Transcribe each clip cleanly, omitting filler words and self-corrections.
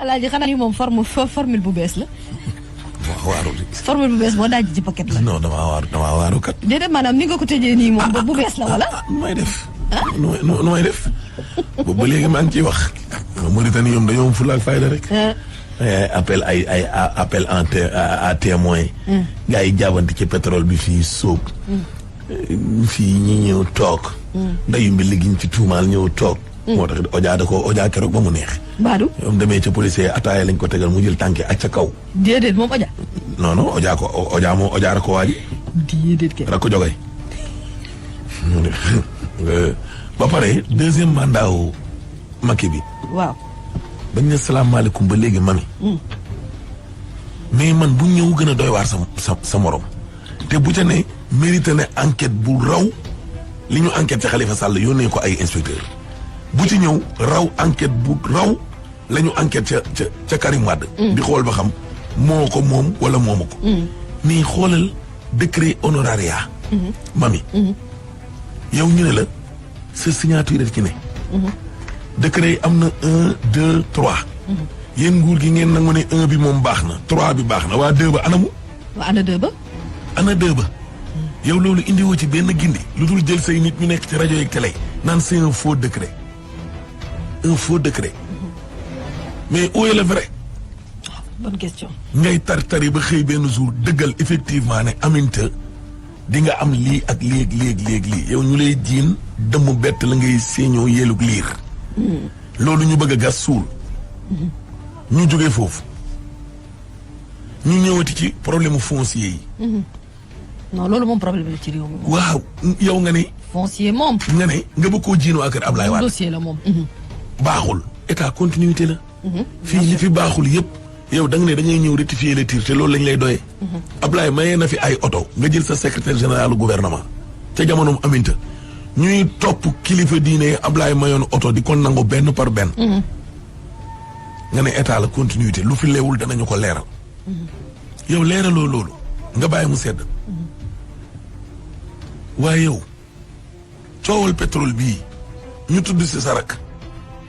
Alaaji xanaa ni moom formule bu bees la. waaw formule bu bees boo daaj ci paquet la. non damaa waaru kat. déedéet maanaam ni nga ko tëjee nii moom bu bees la wala. nu may def. nu may def. boobu ba léegi maa ngi ciy wax. Mauritanie ñoom dañoo am fulla ak fayda rek. appel appel à témoin. gars yi jaabante ci pétrole bi fii sóob. fii ñi ñëw toog. ndayu mbi liggéey ci tuumaal ñëw toog. moo tax Oja keroog ba mu neex. Badou. ñoom demee ca policier ataaya lañ ko tegal mu jël tànke ak ca kaw. déedéet moom Oja. non Oja rek ko waaji. déedéet kay. rek ko jogay. ba pare deuxième mandat wu Macky bi. waaw. bañ ne salaamaaleykum ba léegi mami. mais man bu ñëw gën a doy waar sa morom. te bu ca ne mérité ne enquête bu raw li ñu enquête ci Khalifa Sall yónnee ko ay inspecteur bu ci ñëw raw enquête bu raw la ñu enquête ca Karim Wade. di xool ba xam moo ko moom wala moomu ko. mais xoolal décret honoraria. mami. yow ñu ne la sa signature ci ne. décret yi am na 1 2 3. yéen nguur gi ngeen nangu ne 1 bi moom baax na 3 bi baax na waa 2 ba anamu. waa ana 2 ba. ana 2 ba. yow loolu indiwoo ci benn gindi lu dul jël say nit ñu nekk ci rajo yeeg télé naan c'est un faux décret. un faux décret. mais où est le vrai. bonne question. ngay tari ba xëy benn jour dëggal effectivement ne Aminta di nga am lii ak lii yow ñu lay jiin dëmm bett la ngay séeñoo yelug liir. loolu ñu bëgg a gas suul. ñu jógee foofu ñu ñëwati ci problème foncier yi. non loolu moom problème la ci réew mi. waaw yow nga ne. foncier moom. nga ne nga bëgg koo jiinoo ak Ablaye Wade. dossier la moom. baaxul état continuité la. fii li fi baaxul yëpp. yow da nga ne da ngay ñëw rectifier les tirs te loolu lañ lay doyee. Ablaye mayee na fi ay oto nga jël sa secrétaire général du gouvernement ca jamonoom Aminta ñuy topp kilifa diine Ablaye mayoon oto di ko nangu benn par benn. nga ne état la continuité lu fi leewul danañu ko leeral. yow leeraloo loolu nga bàyyi mu sedd. waaye yow coowal pétrole bii ñu tudd si sarak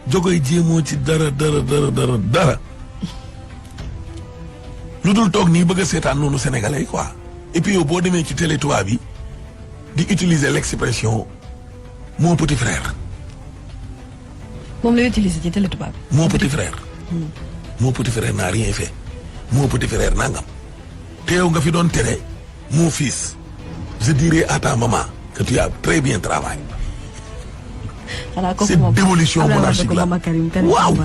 jogoy jéemoo ci dara. lu dul toog nii bëgg a seetaan noonu sénégalais yi quoi et puis yow boo demee ci télé tubaab bi di utiliser l'expression mon petit frère. moom lay utiliser ci télé tubaab bi. mon petit frère. mon petit frère n'a rien fait. mon petit frère nangam. te yow nga fi doon tere mon fils. je dirais à ta maman que tu as très bien travaillé. cette démolition monarchique la waaw.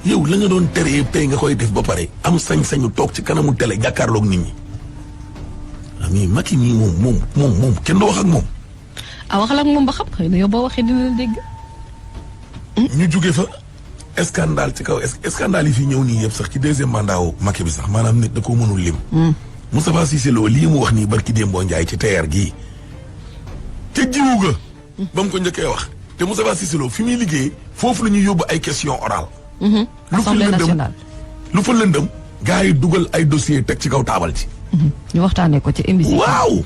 yow la nga doon tere tey nga koy def ba pare am sañ-sañu toog ci kanamu télé jàkkaarloog nit ñi. mais Macky mii moom kenn du wax ak moom. waxal ak moom ba xam xëy na yow boo waxee dina la dégg. ñu jóge fa scandale ci kaw scandale yi fi ñëw nii yëpp sax ci deuxième mandat wu Macky bi sax maanaam nit da koo mënul lim. Moustapha Cissé Lo lii mu wax nii barki Dembo Ndiaye ci TR gii. te jiwu ga. ba mu ko njëkkee wax. te Moustapha Cissé Lo fi muy liggéey foofu la ñuy yóbbu ay question orale. Assemblée nationale lu fa lëndëm gars yi dugal ay dossier teg ci kaw taabal ci. ñu waxtaanee ko ci émission. waaw.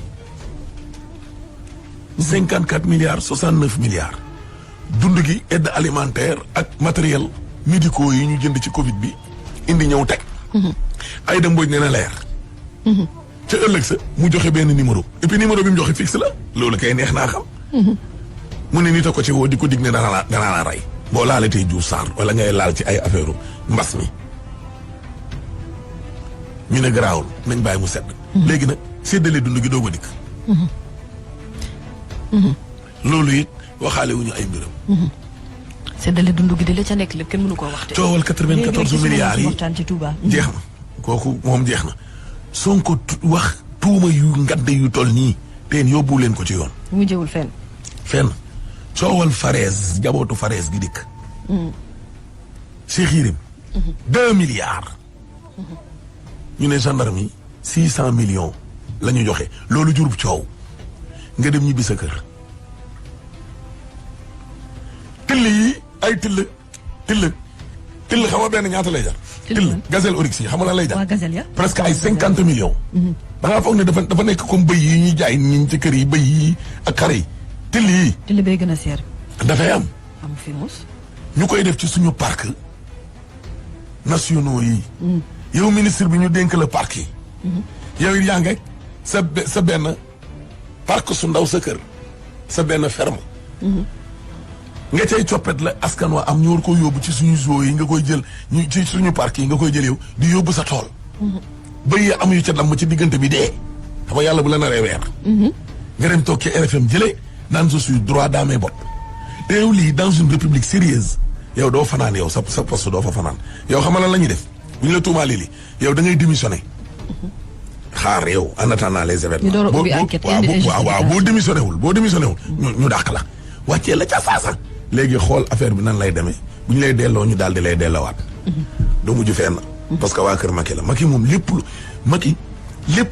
54 milliards 69 milliards. dund gi aide alimentaire ak matériel médicaux yi ñu jënd ci Covid bi indi ñëw teg. ay da mbooj nee na leer. ca ëllëg sa mu joxe benn numéro et puis numéro bi mu joxe fixe la loolu kay neex naa xam. mu ne nit a ko ci woo di ko dig ne danaa la rey. boo laalee tey Diouf Sarr wala ngay laal ci ay affaire mbas mi ñu ne garaawul nañ bàyyi mu sedd. léegi nag séddale dund gi doog a dikk. loolu it waxaale wuñu ay mbiram. séddale dund gi de la ca nekk lépp kenn mënu koo waxte. coowal 94 milliards yi waxtaan ci Touba. jeex na kooku moom jeex na Sonko wax tuuma yu ngadde yu toll nii teen yóbbu leen ko ci yoon. mu jëwul fenn. fenn coowal Farès jabootu Farès gi dikk. Cheikh Yérim 2 milliards. ñu ne gendarme yi 600 millions la ñu joxe loolu jurub coow nga dem ñibbi sa kër. till yi ay till xam nga benn ñaata lay jar. till gazelle oryx yi xam nga lan lay jar. waa gazelle ya presque ay 50 millions. da ngaa foog ne dafa nekk comme bëy yi ñuy jaay ñi ci kër yi bëy yi ak xar yi. till bay gën a seer. dafay am. am fi mos. ñu koy def ci suñu parc nationaux yi. yow ministre bi ñu dénk la parc yi. yow it yaa ngi sa benn parc su ndaw sa kër sa benn ferme. nga cay coppet la askan wa am ñu war ko yóbbu ci suñu zoo yi nga koy jël ñu ci suñu parc yi nga koy jël yow di yóbbu sa tool. bëy am yu ca damm ci diggante bi dee. xam nga yàlla bu la naree weer. nga dem toog ci RFM jëlee naan je suis droit dans mes bottes. te yow lii dans une république sérieuse yow doo fanaan yow sa poste doo fa fanaan yow xam nga lan la ñuy def bu ñu la tuumaalee lii yow da ngay démissionné. xaar yow en attendant les événements. ñu door a ubbi enquête waaw boo démissionné wul ñu dàq la. wàccee la ca saasa. léegi xool affaire bi nan lay demee bu ñu lay delloo ñu daal di lay delloowaat. doo mujj fenn. parce que waa kër Macky la Macky moom lépp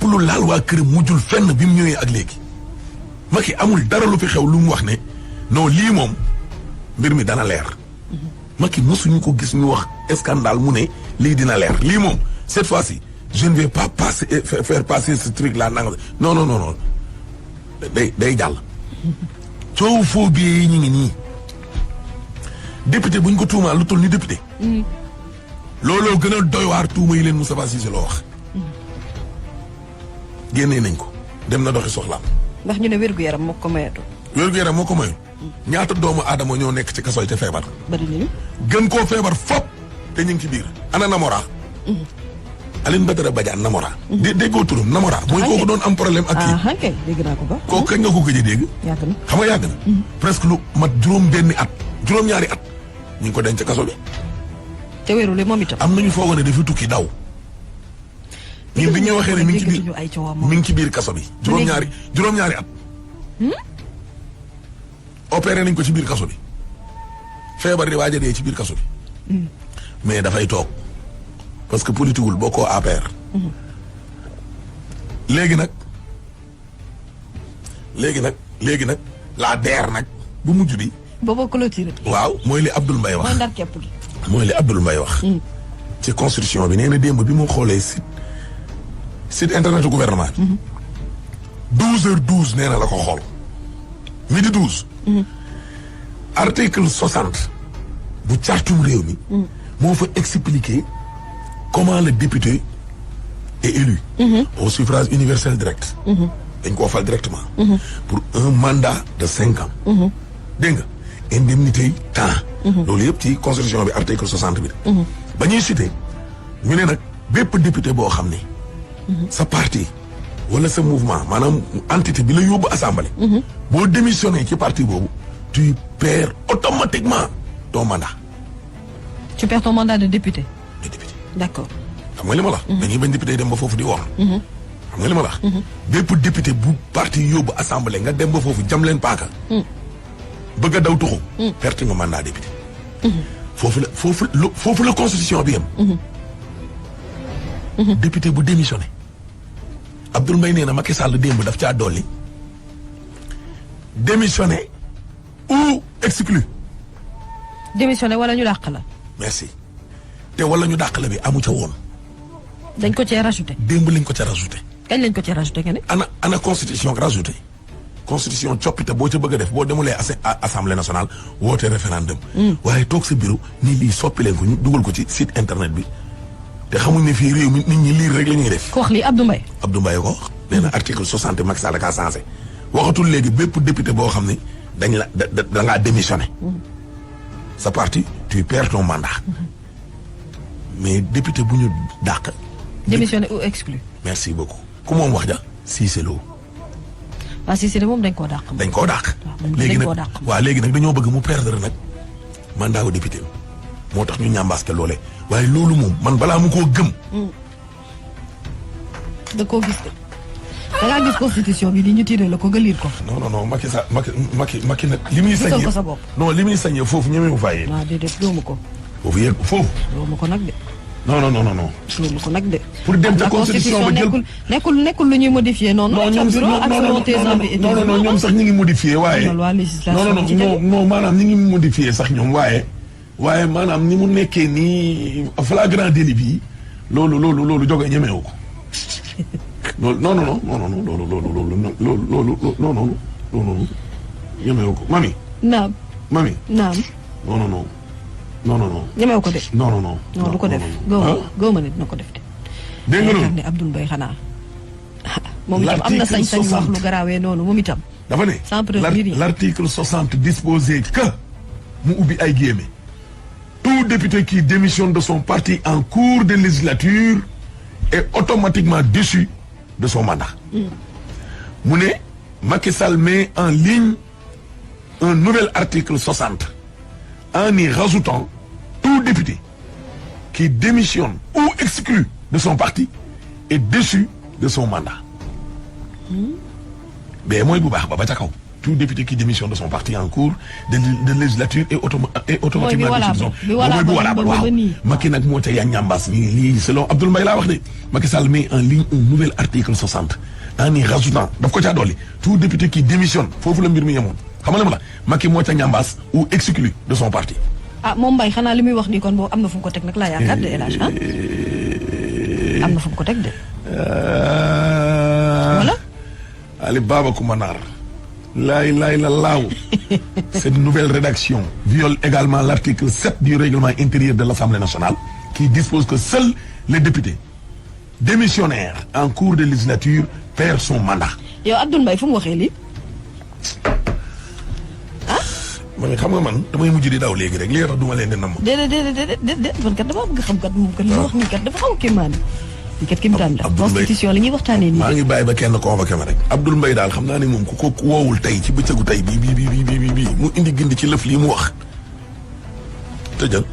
lu laal waa kër mujjul fenn bi mu ñëwee ak léegi. Macky amul dara lu fi xew lu mu wax ne non lii moom mbir mi dana leer. Macky mosuñu ko gis ñu wax scandale mu ne lii dina leer lii moom cette fois-ci je ne vais pas faire passer ce truc là nanga non day jàll. coow faux billets yi ñu ngi nii député bu ñu ko tuumaal lu toll ni député. looloo gën a doy waar tuuma yi leen Moustapha Cissé loo wax. génnee nañ ko dem na doxi soxlaam. ndax ñu ne wér-gu-yaram moo ko mayatu. wér-gu-yaram moo ko mayu. ñaata doomu aadama ñoo nekk ci kaso yi te feebar. bari nañu. gën koo feebar fop te ñu ngi ci biir. ana Namora. Aline Badara Badiane Namora. déggoo turam Namora. mooy kooku doon am problème ak kii. kay dégg naa ko ba. kooku kañ nga ko gëj a dégg. yàgg na xam nga yàgg na. presque lu mat juróom-ñaari at. ñu ngi ko denc kaso bi. te wérule moom itam. am nañu foogoo ne dafa tukki daw. ñun bi ñu waxee ne mi ngi ci biir kaso bi. juróom-ñaari at. opéré nañ ko ci biir kaso bi. feebar di waaj a dee ci biir kaso bi. mais dafay toog. parce que politique wul bokkoo APR. léegi nag la DER nag bu mujj bi. booboo clôturé. waaw mooy li Abdoul Mbaye wax. mooy ndar képp gi. mooy li Abdoul Mbaye wax. ci constitution bi nee na démb bi mu xoolee site internet gouvernement bi. 12h12 nee na la ko xool. midi 12. article 60 bu cartum réew mi. moo fa expliquer comment le député est élu. Au suffrage universel direct. dañ koo fal directement. pour un mandat de 5 ans. dégg nga indemnité temps. loolu yëpp ci constitution bi article 60 bi. ba ñuy cité ñu ne nag bépp député boo xam ne. sa parti wala sa mouvement maanaam entité bi la yóbbu assemblée. boo démissionné ci parti boobu tu perds automatiquement ton mandat. tu perds ton mandat de député. de député. d'accord. xam nga li ma la. dañuy bañ député dem ba foofu di wor. xam nga li ma la. bépp député bu parti yóbbu assemblée nga dem ba foofu jam leen paaka. bëgg a daw tuxu. perte nga mandat député. foofu la constitution bi yem. député bu démissionné. Abdoul Mbaye nee na Macky Sall démb daf caa dolli. démissionné ou exclu. démissionné wala ñu dàq la. merci te wala ñu dàq la bi amu ca woon. dañ ko cee rajouté. démb lañ ko ca rajouté. kañ lañ ko cee rajouté nga ne. ana constitution rajouté. constitution coppite boo ca bëgg a def boo demulee assemblée nationale woote référendum. waaye toog sa bureau nii lii soppi leen ko ñu dugal ko ci site internet bi. te xamuñ ne fii réew mi nit ñi lire rek la ñuy def. ko wax lii Abdou Mbaye. Abdou Mbaye ko wax. nee na article 60 Macky Sall kaa changé. waxatul léegi bépp député boo xam ne dañ la da ngaa démissionné. sa parti tu perds ton mandat. mais député bu ñu dàq. démissionné ou exclu. merci beaucoup ku moom wax ja Cissé Lo. waaw Cissé Lo moom dañ koo dàq. dañ koo dàq. léegi nag dañoo bëgg mu perdre nag mandat wu député moo tax ñu ñambaaste loolee waaye loolu moom man balaa mu koo gëm. da koo gis da ngaa gis constitution bi ni ñu tiré la ko nga lire ko. non Macky nag. li muy sañee ko sa bopp. non li muy sañee foofu ñemewu faa yéeg. waaw déedéet doomu ko. foofu yéeg foofu. doomu ko nag de. non. doomu ko nag de. pour dem ca constitution ba jël nekkul lu ñuy modifié noonu. non ñoom sax ñu ngi modifié waaye. non maanaam ñu ngi modifié sax ñoom waaye maanaam ni mu nekkee nii flagrant délit bi loolu jóge ñemewu ko. loolu non ñemewu ko mami. naam. mami. naam. non. non non non. ñemew ko de. non non non. non du ko def. góoma ne dina ko def de. dégg nga loolu ne Abdoul Mbaye xanaa. moom itam am na sañ-sañ wax lu garaawee noonu moom itam. dafa ne sans preuve l'article 60 disposait que mu ubbi ay guillemets tout député qui démissionne de son parti en cours de législature est automatiquement déchu de son mandat. mu ne Macky Sall met en ligne un nouvel article 60 en y rajoutant tout député qui démissionne ou exclu de son parti est déchu de son mandat. mais mooy bu baax ba ca kaw. tout député qui démissionne de son parti en cours de législature est automatiquement déchu de son mooy bu walaa waaw Macky nag moo ca yaa ñambaas lii selon Abdoul Mbaye laa wax de Macky Sall met en ligne un nouvel article 60 en y rajoutant daf ko caa dolli tout député qui démissionne foofu la mbir mi yemoon xam nga ma la Macky moo ca ñambaas ou exclu de son parti. ah moom Mbaye xanaa li muy wax nii kon boobu am na fu mu ko teg nag laa yaakaar de El Hadj am na fu mu ko teg de. voilà. Ali Baba Koumanaar. laay la laaw. Cette nouvelle rédaction viole également l'article 7 du règlement intérieur de l'Assemblée nationale qui dispose que seuls les députés démissionnaires en cours de législature perdent son mandat. yow Abdoul Mbaye fu mu waxee lii. man xam nga man damay mujj di daw léegi rek li tax duma leen di namm. déedéet man kat dama bëgg xam kat moom kat li wax nii kat dafa xaw a kéemaan. lii kat kéemtaan la constitution la ñuy waxtaanee nii. maa ngi bàyyi ba kenn convoqué ma rek. Abdoul Mbaye daal xam naa ne moom ku ko woowul tey ci bëccëgu tey bii mu indi gindi ci lëf lii mu wax. tëjal.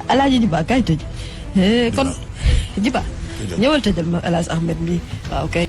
Alaaji Jiba kaay tëj. kon Jiba ñëwal tëjal ma El Hadj Ahmed mi waaw kay.